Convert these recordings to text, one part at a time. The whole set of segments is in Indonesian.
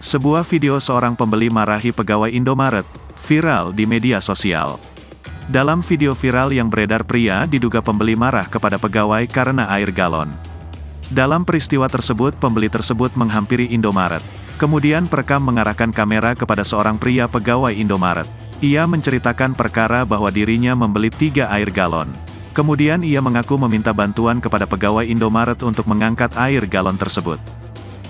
Sebuah video seorang pembeli marahi pegawai Indomaret, viral di media sosial. Dalam video viral yang beredar, pria diduga pembeli marah kepada pegawai karena air galon. Dalam peristiwa tersebut, pembeli tersebut menghampiri Indomaret. Kemudian perekam mengarahkan kamera kepada seorang pria pegawai Indomaret. Ia menceritakan perkara bahwa dirinya membeli 3 air galon. Kemudian ia mengaku meminta bantuan kepada pegawai Indomaret untuk mengangkat air galon tersebut.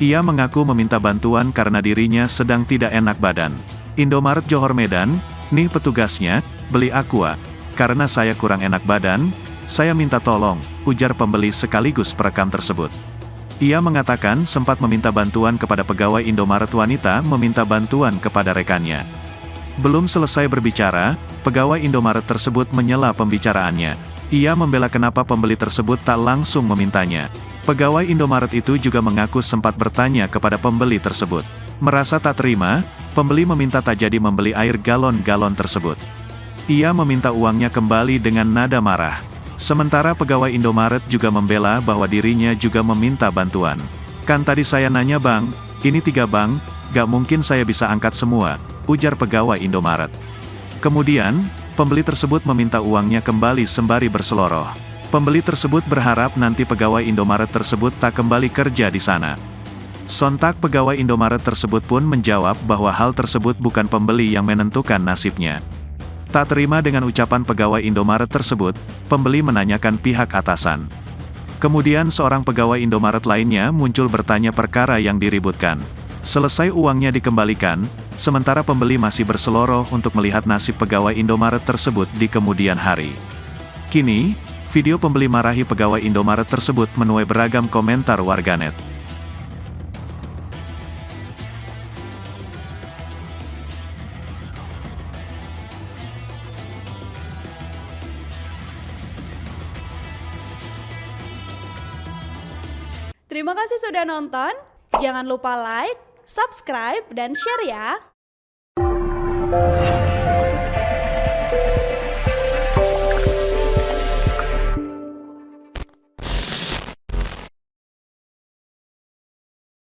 Ia mengaku meminta bantuan karena dirinya sedang tidak enak badan. Indomaret Johor Medan, nih petugasnya, beli aqua. Karena saya kurang enak badan, saya minta tolong, ujar pembeli sekaligus perekam tersebut. Ia mengatakan sempat meminta bantuan kepada pegawai Indomaret wanita meminta bantuan kepada rekannya. Belum selesai berbicara, pegawai Indomaret tersebut menyela pembicaraannya. Ia membela kenapa pembeli tersebut tak langsung memintanya. Pegawai Indomaret itu juga mengaku sempat bertanya kepada pembeli tersebut. Merasa tak terima, pembeli meminta tak jadi membeli air galon-galon tersebut. Ia meminta uangnya kembali dengan nada marah. Sementara pegawai Indomaret juga membela bahwa dirinya juga meminta bantuan. Kan tadi saya nanya bang, ini 3 bang, gak mungkin saya bisa angkat semua, ujar pegawai Indomaret. Kemudian, pembeli tersebut meminta uangnya kembali sembari berseloroh. Pembeli tersebut berharap nanti pegawai Indomaret tersebut tak kembali kerja di sana. Sontak pegawai Indomaret tersebut pun menjawab bahwa hal tersebut bukan pembeli yang menentukan nasibnya. Tak terima dengan ucapan pegawai Indomaret tersebut, pembeli menanyakan pihak atasan. Kemudian seorang pegawai Indomaret lainnya muncul bertanya perkara yang diributkan. Selesai uangnya dikembalikan, sementara pembeli masih berseloroh untuk melihat nasib pegawai Indomaret tersebut di kemudian hari. Kini, video pembeli marahi pegawai Indomaret tersebut menuai beragam komentar warganet. Terima kasih sudah nonton. Jangan lupa like, subscribe, dan share ya.